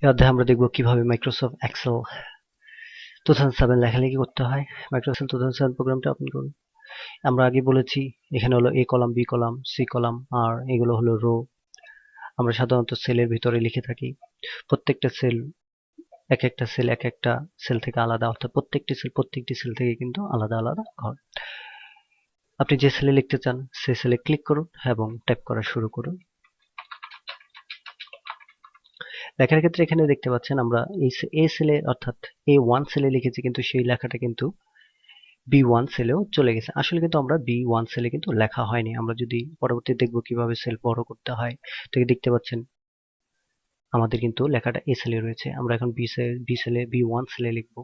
এই অধ্যায়ে আমরা দেখব কিভাবে মাইক্রোসফট এক্সেল 2007 লেখালেখি করতে হয়। মাইক্রোসফট 2007 প্রোগ্রামটা ওপেন করুন। আমরা আগে বলেছি এখানে হলো A column, B column, C column, আর এগুলো হলো রো। আমরা সাধারণত সেলের ভিতরে লিখে থাকি। প্রত্যেকটা সেল এক একটা সেল থেকে আলাদা, অর্থাৎ প্রত্যেকটি সেল থেকে কিন্তু আলাদা আলাদা হয়। আপনি যে সেলে লিখতে চান সে সেলে ক্লিক করুন এবং টাইপ করা শুরু করুন। লেখার ক্ষেত্রে এখানে দেখতে পাচ্ছেন আমরা এই সেলে অর্থাৎ A1 সেলে লিখেছি, কিন্তু সেই লেখাটা কিন্তু B1 সেলেও চলে গেছে। আসলে কিন্তু আমরা B1 সেলে কিন্তু লেখা হয়নি। আমরা যদি পরবর্তীতে দেখব কিভাবে সেল বড় করতে হয়, তো দেখতে পাচ্ছেন আমাদের কিন্তু লেখাটা A সেলে রয়েছে। আমরা এখন B1 সেলে লিখব।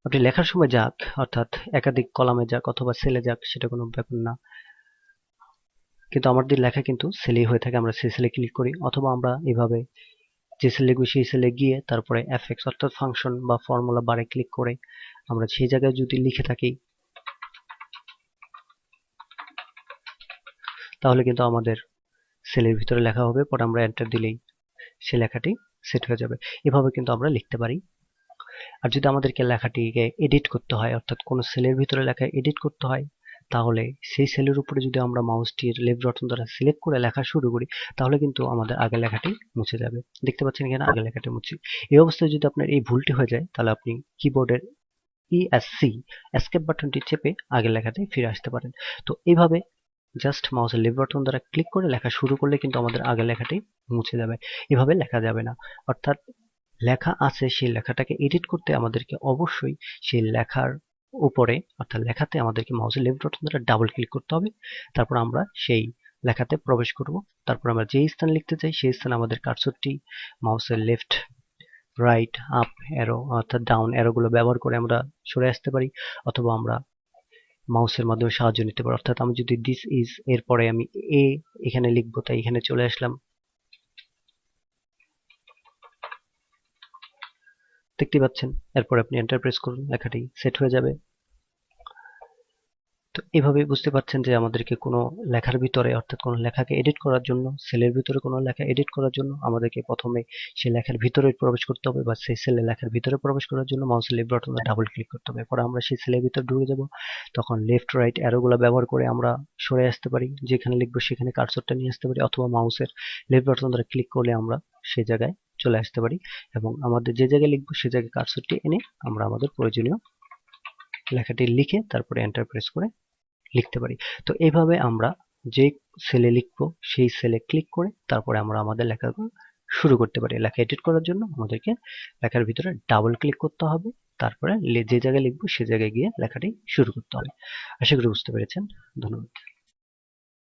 আপনি লেখার সময় যাক, অর্থাৎ একাধিক কলামে যাক অথবা সেলে যাক, সেটা কোনো ব্যাপার না, কিন্তু আমাদের লেখা কিন্তু সেলেই হয়ে থাকে। আমরা সেই সেলে ক্লিক করি, অথবা আমরা এভাবে যে সেলে লিখবো সেই সেলে গিয়ে তারপরে এফএক্স অর্থাৎ ফাংশন বা ফর্মুলা বারে ক্লিক করে আমরা সেই জায়গায় যদি লিখে থাকি, তাহলে কিন্তু আমাদের সেলের ভিতরে লেখা হবে। পরে আমরা এন্টার দিলেই সে লেখাটি সেট হয়ে যাবে। এভাবে কিন্তু আমরা লিখতে পারি। আর যদি আমাদেরকে লেখাটিকে এডিট করতে হয়, অর্থাৎ কোনো সেলের ভিতরে লেখা এডিট করতে হয়, তাহলে সেই সেলের উপরে যদি আমরা মাউসটির লেফট বাটন দ্বারা সিলেক্ট করে লেখা শুরু করি, তাহলে কিন্তু আমাদের আগের লেখাটি মুছে যাবে। দেখতে পাচ্ছেন এখানে আগের লেখাটি মুছে। এই অবস্থায় যদি আপনার এই ভুলটি হয়ে যায়, তাহলে আপনি কিবোর্ডের ESC এস্কেপ বাটনটি চেপে আগের লেখাতে ফিরে আসতে পারেন। তো এইভাবে জাস্ট মাউসের লেফট বাটন দ্বারা ক্লিক করে লেখা শুরু করলে কিন্তু আমাদের আগের লেখাটি মুছে যাবে। এভাবে লেখা যাবে না। অর্থাৎ লেখা আছে, সেই লেখাটাকে এডিট করতে আমাদেরকে অবশ্যই সেই লেখার উপরে, অর্থাৎ লেখাতে আমাদেরকে মাউসের লেফট বাটন দ্বারা ডাবল ক্লিক করতে হবে। তারপর আমরা সেই লেখাতে প্রবেশ করব। তারপর আমরা যেই স্থান লিখতে চাই সেই স্থানে আমাদের কার্সরটি মাউসের লেফট, রাইট, আপ অ্যারো অর্থাৎ ডাউন অ্যারোগুলো ব্যবহার করে আমরা সরে আসতে পারি, অথবা আমরা মাউসের মাধ্যমে সাহায্য নিতে পারি। অর্থাৎ আমি যদি দিস ইজ এরপরে আমি এ এখানে লিখবো, তাই এখানে চলে আসলাম। দেখতে পাচ্ছেন, এরপর আপনি এন্টার প্রেস করুন, লেখাটি সেট হয়ে যাবে। তো এভাবে বুঝতে পারছেন যে আমাদেরকে কোনো লেখার ভিতরে, অর্থাৎ কোনো লেখাকে এডিট করার জন্য, সেলের ভিতরে কোনো লেখা এডিট করার জন্য আমাদেরকে প্রথমে সেই লেখার ভিতরে প্রবেশ করতে হবে, বা সেই সেলে লেখার ভিতরে প্রবেশ করার জন্য মাউসের লেফট বাটনে ডাবল ক্লিক করতে হবে। পরে আমরা সেই সেলের ভিতরে ঢুকে যাব। তখন লেফট রাইট অ্যারোগুলো ব্যবহার করে আমরা সরে আসতে পারি, যেখানে লিখবো সেখানে কার্সরটা নিয়ে আসতে পারি, অথবা মাউসের লেফট বাটন দ্বারা ক্লিক করলে আমরা সেই জায়গায় চলে আসতে পারি, এবং আমাদের যে জায়গায় লিখবো সেই জায়গায় কার্সরটি এনে আমরা আমাদের প্রয়োজনীয় লেখাটি লিখে তারপরে এন্টার প্রেস করে লিখতে পারি। তো এইভাবে আমরা যে সেলে লিখবো সেই সেলে ক্লিক করে তারপরে আমরা আমাদের লেখাগুলো শুরু করতে পারি। লেখা এডিট করার জন্য আমাদেরকে লেখার ভিতরে ডাবল ক্লিক করতে হবে, তারপরে যে জায়গায় লিখবো সে জায়গায় গিয়ে লেখাটি শুরু করতে হবে। আশা করি বুঝতে পেরেছেন। ধন্যবাদ।